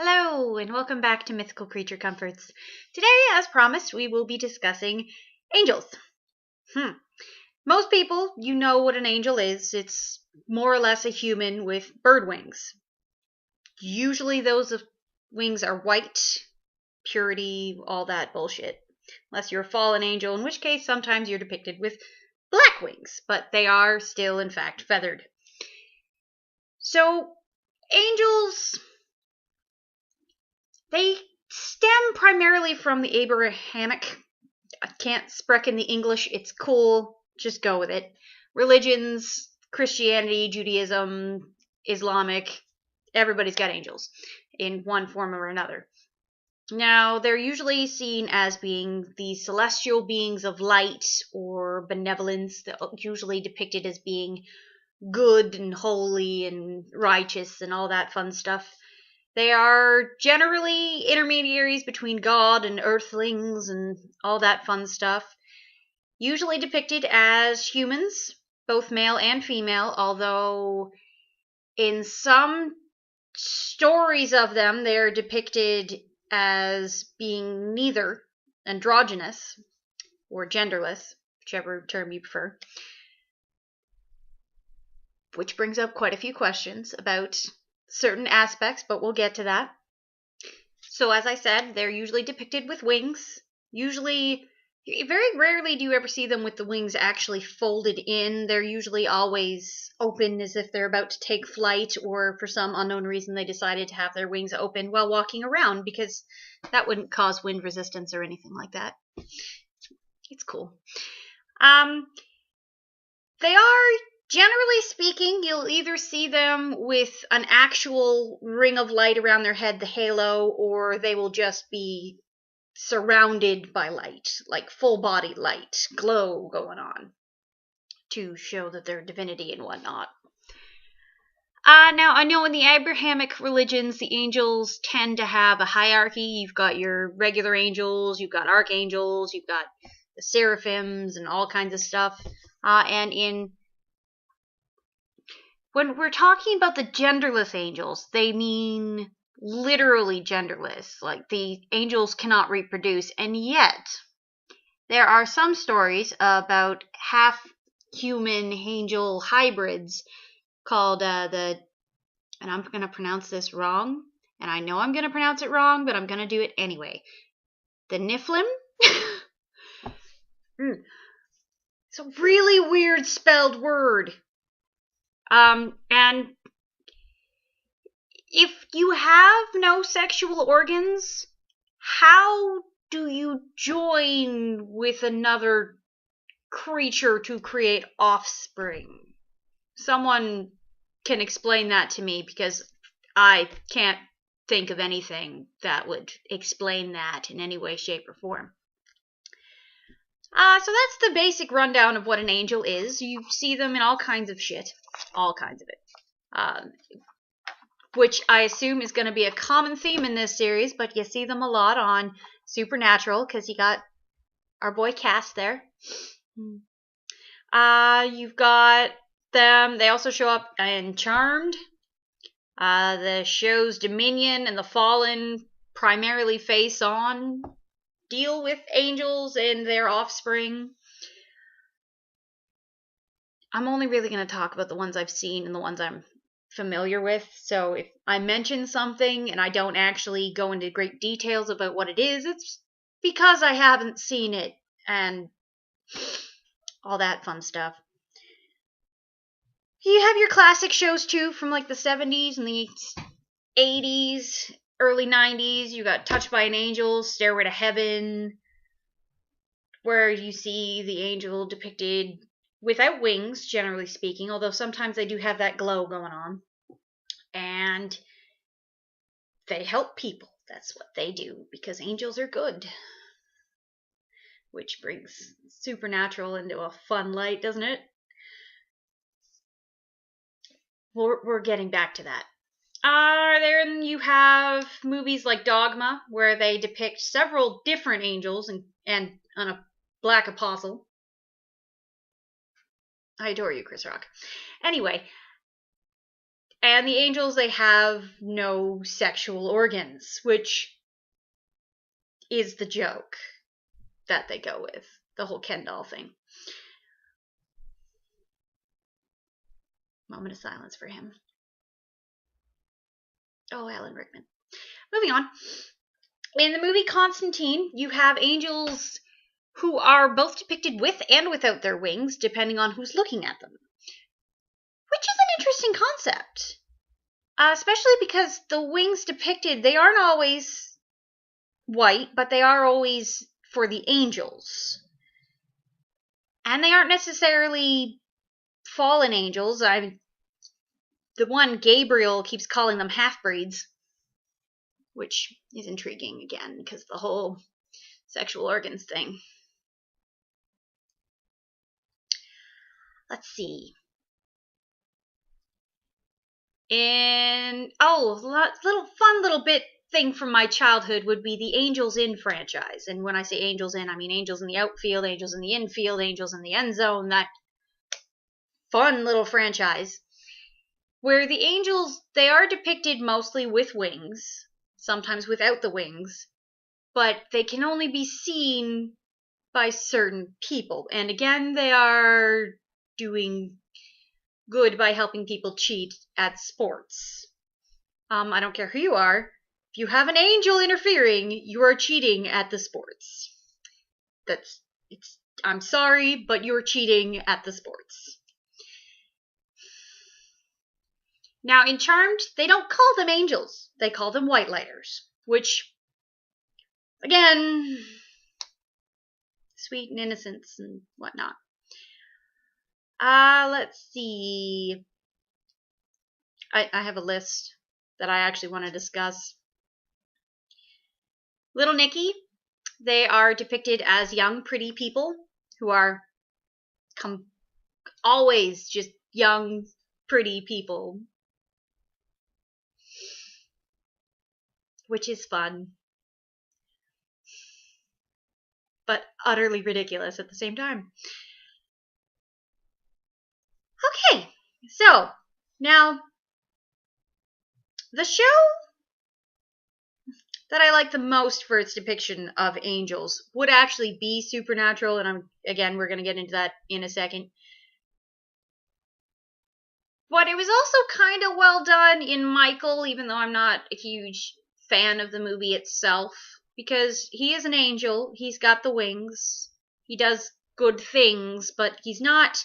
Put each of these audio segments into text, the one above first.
Hello, and welcome back to Mythical Creature Comforts. Today, as promised, we will be discussing angels. Most people, you know what an angel is. It's more or less a human with bird wings. Usually those wings are white, purity, all that bullshit. Unless you're a fallen angel, in which case sometimes you're depicted with black wings, but they are still, in fact, feathered. So, angels, they stem primarily from the Abrahamic. I can't sprechen the English. It's cool. Just go with it. Religions, Christianity, Judaism, Islamic, everybody's got angels in one form or another. Now, they're usually seen as being the celestial beings of light or benevolence, usually depicted as being good and holy and righteous and all that fun stuff. They are generally intermediaries between God and earthlings and all that fun stuff. Usually depicted as humans, both male and female, although in some stories of them they're depicted as being neither, androgynous or genderless, whichever term you prefer. Which brings up quite a few questions about certain aspects, but we'll get to that. So as I said, they're usually depicted with wings. Usually, very rarely do you ever see them with the wings actually folded in. They're usually always open as if they're about to take flight, or for some unknown reason they decided to have their wings open while walking around, because that wouldn't cause wind resistance or anything like that. It's cool. They are, generally speaking, you'll either see them with an actual ring of light around their head, the halo, or they will just be surrounded by light, like full body light, glow going on, to show that they're divinity and whatnot. Now, I know in the Abrahamic religions, the angels tend to have a hierarchy. You've got your regular angels, you've got archangels, you've got the seraphims, and all kinds of stuff. When we're talking about the genderless angels, they mean literally genderless. Like, the angels cannot reproduce, and yet there are some stories about half-human angel hybrids called and I'm going to pronounce this wrong, and I know I'm going to pronounce it wrong, but I'm going to do it anyway. The Nephilim? It's a really weird spelled word. And if you have no sexual organs, how do you join with another creature to create offspring? Someone can explain that to me, because I can't think of anything that would explain that in any way, shape, or form. So that's the basic rundown of what an angel is. You see them in all kinds of shit. All kinds of it. Which I assume is going to be a common theme in this series, but you see them a lot on Supernatural, because you got our boy Cass there. You've got them. They also show up in Charmed. The show's Dominion and the Fallen primarily face on, deal with angels and their offspring. I'm only really going to talk about the ones I've seen and the ones I'm familiar with. So if I mention something and I don't actually go into great details about what it is, it's because I haven't seen it and all that fun stuff. You have your classic shows too, from like the 70s and the 80s, early 90s. You got Touched by an Angel, Stairway to Heaven, where you see the angel depicted without wings, generally speaking, although sometimes they do have that glow going on. And they help people. That's what they do, because angels are good. Which brings Supernatural into a fun light, doesn't it? We're getting back to that. Then you have movies like Dogma, where they depict several different angels and a black apostle. I adore you, Chris Rock. Anyway, And the angels, they have no sexual organs, which is the joke that they go with. The whole Ken doll thing. Moment of silence for him. Oh, Alan Rickman. Moving on. In the movie Constantine, you have angels who are both depicted with and without their wings, depending on who's looking at them. Which is an interesting concept. Especially because the wings depicted, they aren't always white, but they are always for the angels. And they aren't necessarily fallen angels. The one, Gabriel, keeps calling them half-breeds, which is intriguing again, because the whole sexual organs thing. Let's see. Fun little bit thing from my childhood would be the Angels In franchise. And when I say Angels In, I mean Angels in the outfield, Angels in the infield, Angels in the end zone, that fun little franchise. Where the angels, they are depicted mostly with wings, sometimes without the wings, but they can only be seen by certain people. And again, they are doing good by helping people cheat at sports. I don't care who you are. If you have an angel interfering, you are cheating at the sports. I'm sorry, but you're cheating at the sports. Now, in Charmed, they don't call them angels. They call them white lighters, which, again, sweet and innocence and whatnot. Let's see. I have a list that I actually want to discuss. Little Nicky, they are depicted as young, pretty people who are always just young, pretty people. Which is fun. But utterly ridiculous at the same time. Okay, so now the show that I like the most for its depiction of angels would actually be Supernatural, and we're going to get into that in a second. But it was also kind of well done in Michael, even though I'm not a huge fan of the movie itself, because he is an angel, he's got the wings, he does good things, but he's not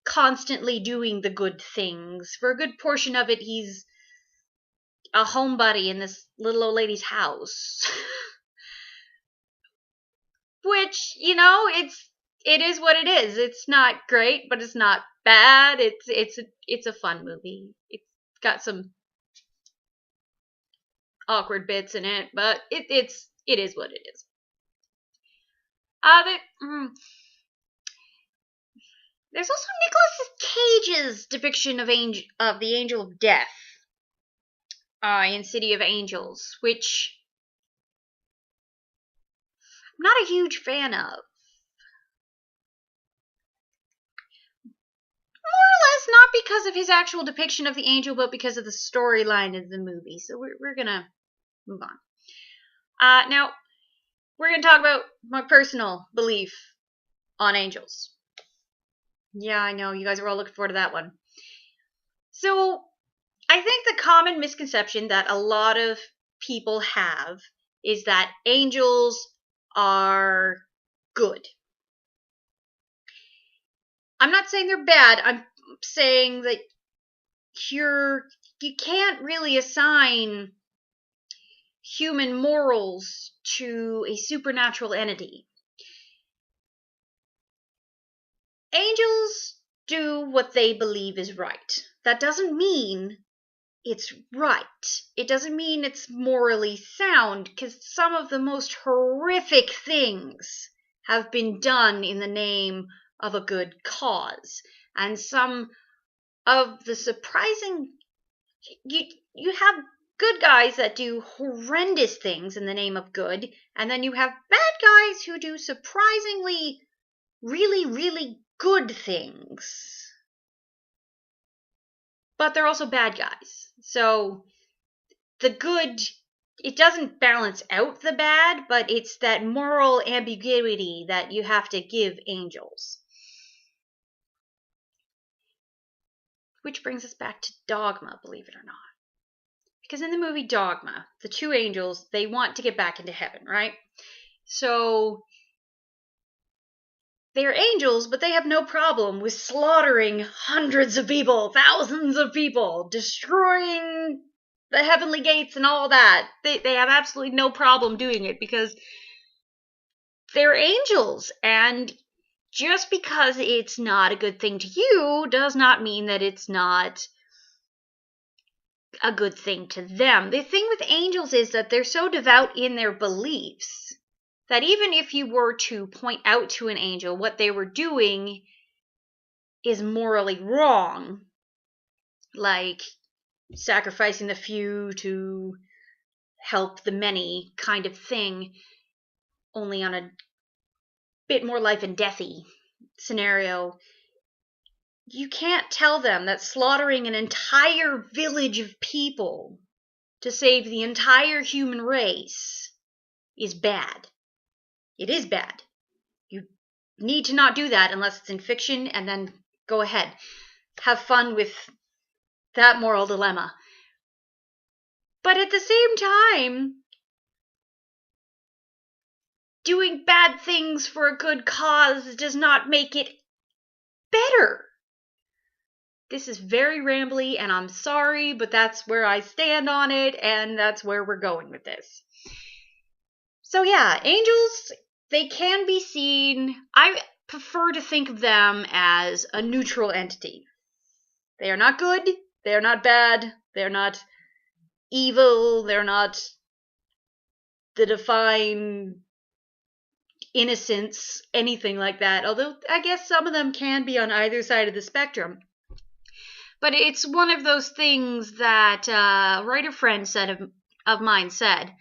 constantly doing the good things. For a good portion of it, he's a homebody in this little old lady's house. Which, it is what it is. It's not great, but it's not bad. It's a fun movie. It's got some awkward bits in it, but it is what it is. There's also Nicolas Cage's depiction of the Angel of Death in City of Angels, which I'm not a huge fan of. More or less not because of his actual depiction of the angel, but because of the storyline of the movie. So we're gonna move on. Now, we're gonna talk about my personal belief on angels. Yeah, I know, you guys are all looking forward to that one. So, I think the common misconception that a lot of people have is that angels are good. I'm not saying they're bad. I'm saying that you can't really assign human morals to a supernatural entity. Angels do what they believe is right. That doesn't mean it's right. It doesn't mean it's morally sound, because some of the most horrific things have been done in the name of a good cause. And some of the surprising... You have good guys that do horrendous things in the name of good, and then you have bad guys who do surprisingly really, really good things. but they're also bad guys. So the good, it doesn't balance out the bad, but it's that moral ambiguity that you have to give angels. Which brings us back to Dogma, believe it or not. Because in the movie Dogma, the two angels, they want to get back into heaven, right? So they're angels, but they have no problem with slaughtering hundreds of people, thousands of people, destroying the heavenly gates and all that. They have absolutely no problem doing it because they're angels. And just because it's not a good thing to you does not mean that it's not a good thing to them. The thing with angels is that they're so devout in their beliefs that even if you were to point out to an angel what they were doing is morally wrong, like sacrificing the few to help the many kind of thing, only on a bit more life and deathy scenario, you can't tell them that slaughtering an entire village of people to save the entire human race is bad. It is bad. You need to not do that unless it's in fiction, and then go ahead. Have fun with that moral dilemma. But at the same time, doing bad things for a good cause does not make it better. This is very rambly, and I'm sorry, but that's where I stand on it, and that's where we're going with this. So yeah, angels, they can be seen, I prefer to think of them as a neutral entity. They are not good, they are not bad, they're not evil, they're not the divine innocence, anything like that, although I guess some of them can be on either side of the spectrum. But it's one of those things that a writer friend of mine said,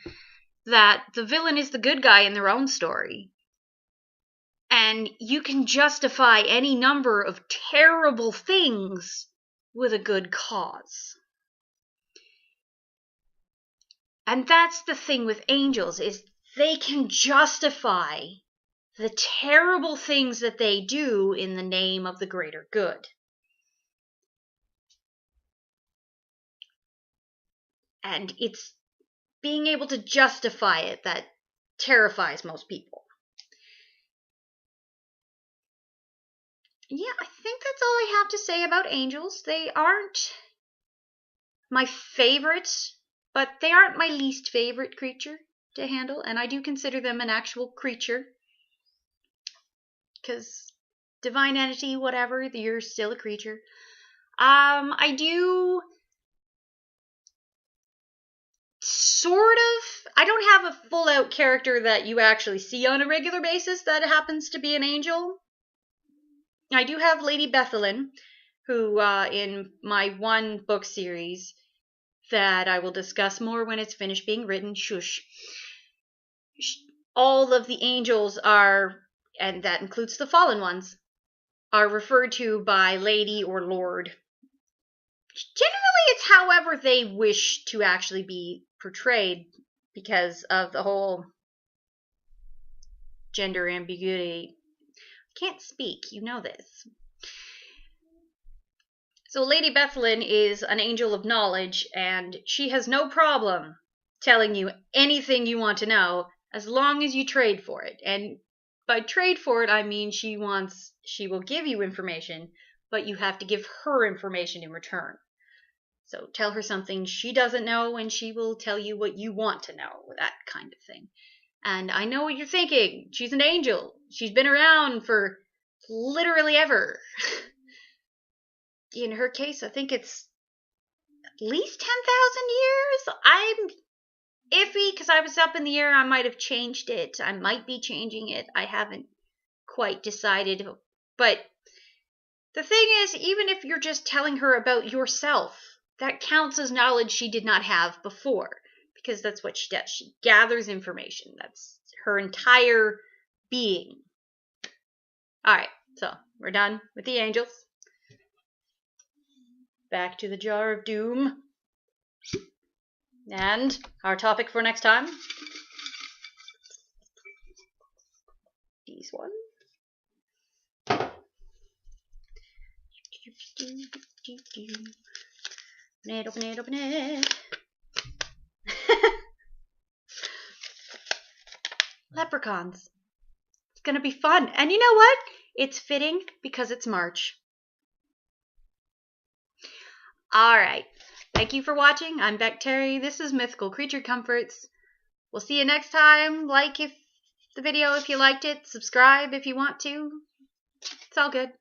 that the villain is the good guy in their own story. And you can justify any number of terrible things with a good cause. And that's the thing with angels, is they can justify the terrible things that they do in the name of the greater good. And it's being able to justify it that terrifies most people. Yeah, I think that's all I have to say about angels. They aren't my favorite, but they aren't my least favorite creature to handle, and I do consider them an actual creature. Because divine entity, whatever, you're still a creature. I do sort of, I don't have a full out character that you actually see on a regular basis that happens to be an angel. I do have Lady Bethelyn, who in my one book series that I will discuss more when it's finished being written, shush, all of the angels are, and that includes the fallen ones, are referred to by Lady or Lord. Generally, it's however they wish to actually be portrayed because of the whole gender ambiguity. I can't speak, you know this. So Lady Bethelyn is an angel of knowledge, and she has no problem telling you anything you want to know as long as you trade for it. And by trade for it, I mean she will give you information, but you have to give her information in return. So tell her something she doesn't know, and she will tell you what you want to know, that kind of thing. And I know what you're thinking. She's an angel. She's been around for literally ever. In her case, I think it's at least 10,000 years. I'm iffy because I was up in the air. I might have changed it. I might be changing it. I haven't quite decided. But the thing is, even if you're just telling her about yourself, that counts as knowledge she did not have before, because that's what she does. She gathers information. That's her entire being. All right, so we're done with the angels. back to the Jar of Doom. And our topic for next time, these one. Open it. Leprechauns. It's gonna be fun. And you know what? It's fitting because it's March. Alright. Thank you for watching. I'm Beck Terry. This is Mythical Creature Comforts. We'll see you next time. Like the video if you liked it. Subscribe if you want to. It's all good.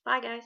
Bye, guys.